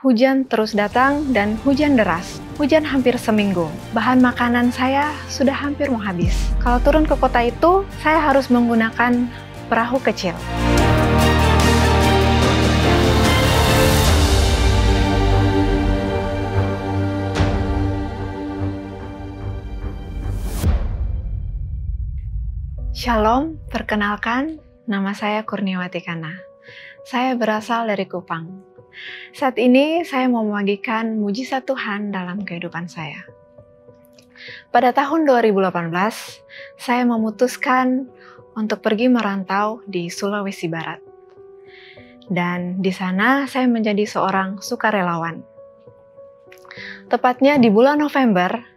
Hujan terus datang dan hujan deras. Hujan hampir seminggu. Bahan makanan saya sudah hampir mau habis. Kalau turun ke kota itu, saya harus menggunakan perahu kecil. Shalom, perkenalkan, nama saya Kurniawati Kana. Saya berasal dari Kupang. Saat ini saya mau membagikan mujizat Tuhan dalam kehidupan saya. Pada tahun 2018, saya memutuskan untuk pergi merantau di Sulawesi Barat. Dan di sana saya menjadi seorang sukarelawan. Tepatnya di bulan November,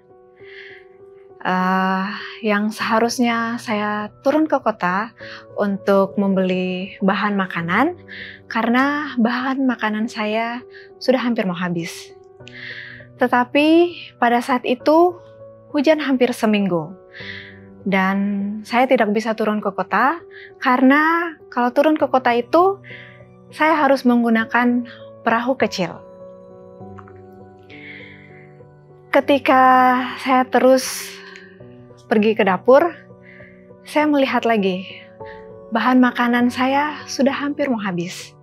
yang seharusnya saya turun ke kota untuk membeli bahan makanan karena bahan makanan saya sudah hampir mau habis. Tetapi pada saat itu hujan hampir seminggu dan saya tidak bisa turun ke kota karena kalau turun ke kota itu saya harus menggunakan perahu kecil. Ketika saya terus pergi ke dapur, saya melihat lagi bahan makanan saya sudah hampir mau habis.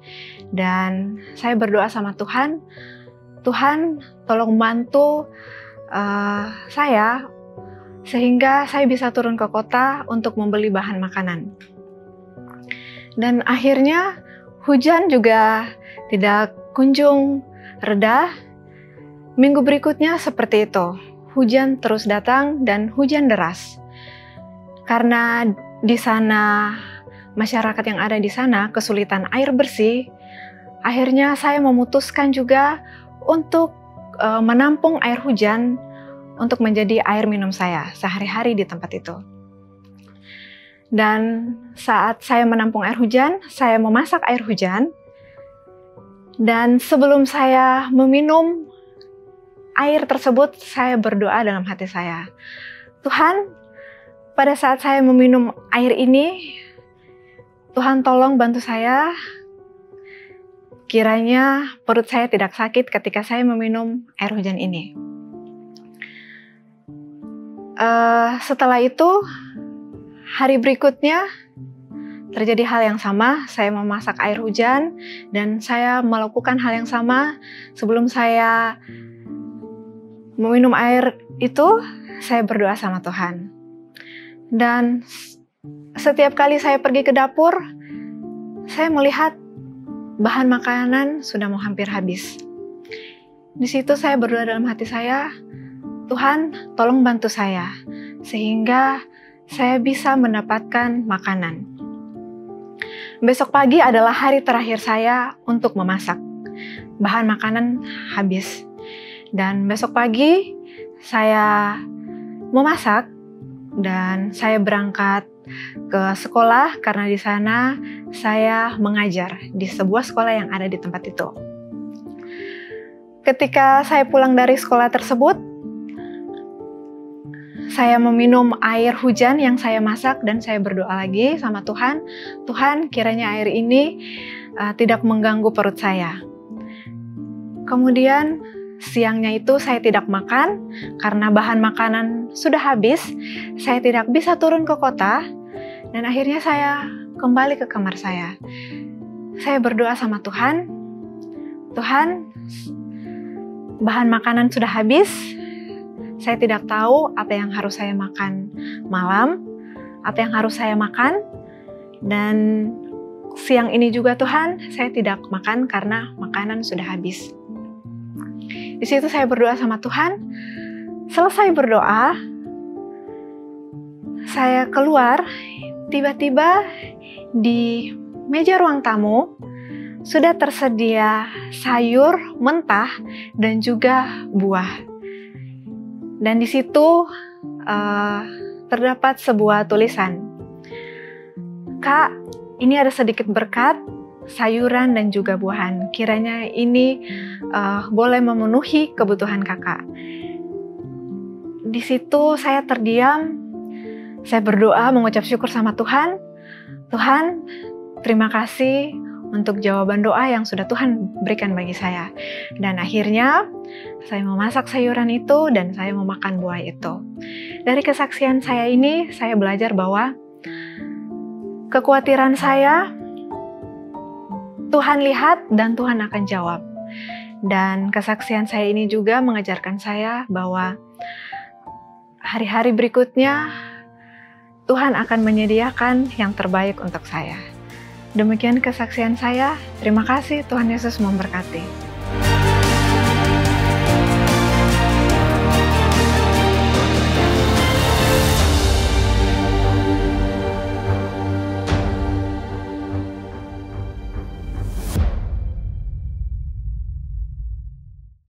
Dan saya berdoa sama Tuhan, Tuhan tolong bantu saya sehingga saya bisa turun ke kota untuk membeli bahan makanan. Dan akhirnya hujan juga tidak kunjung reda. Minggu berikutnya seperti itu. Hujan terus datang dan hujan deras. Karena di sana masyarakat yang ada di sana kesulitan air bersih, akhirnya saya memutuskan juga untuk menampung air hujan untuk menjadi air minum saya sehari-hari di tempat itu. Dan saat saya menampung air hujan, saya memasak air hujan. Dan sebelum saya meminum air tersebut, saya berdoa dalam hati saya, Tuhan, pada saat saya meminum air ini, Tuhan tolong bantu saya, kiranya perut saya tidak sakit ketika saya meminum air hujan ini. Setelah itu, hari berikutnya terjadi hal yang sama, saya memasak air hujan dan saya melakukan hal yang sama. Sebelum saya meminum air itu, saya berdoa sama Tuhan. Dan setiap kali saya pergi ke dapur, saya melihat bahan makanan sudah mau hampir habis. Di situ saya berdoa dalam hati saya, Tuhan tolong bantu saya, sehingga saya bisa mendapatkan makanan. Besok pagi adalah hari terakhir saya untuk memasak. Bahan makanan habis. Dan besok pagi saya memasak dan saya berangkat ke sekolah karena di sana saya mengajar di sebuah sekolah yang ada di tempat itu. Ketika saya pulang dari sekolah tersebut, saya meminum air hujan yang saya masak dan saya berdoa lagi sama Tuhan, Tuhan kiranya air ini tidak mengganggu perut saya. Kemudian siangnya itu saya tidak makan karena bahan makanan sudah habis. Saya tidak bisa turun ke kota dan akhirnya saya kembali ke kamar saya. Saya berdoa sama Tuhan, Tuhan, bahan makanan sudah habis. Saya tidak tahu apa yang harus saya makan malam, apa yang harus saya makan. Dan siang ini juga Tuhan, saya tidak makan karena makanan sudah habis. Di situ saya berdoa sama Tuhan. Selesai berdoa, saya keluar. Tiba-tiba di meja ruang tamu sudah tersedia sayur mentah dan juga buah. Dan di situ terdapat sebuah tulisan, Kak, ini ada sedikit berkat, sayuran dan juga buahan. Kiranya ini boleh memenuhi kebutuhan kakak. Di situ saya terdiam, saya berdoa mengucap syukur sama Tuhan. Tuhan, terima kasih untuk jawaban doa yang sudah Tuhan berikan bagi saya. Dan akhirnya saya memasak sayuran itu dan saya memakan buah itu. Dari kesaksian saya ini, saya belajar bahwa kekhawatiran saya Tuhan lihat dan Tuhan akan jawab. Dan kesaksian saya ini juga mengajarkan saya bahwa hari-hari berikutnya Tuhan akan menyediakan yang terbaik untuk saya. Demikian kesaksian saya. Terima kasih, Tuhan Yesus memberkati.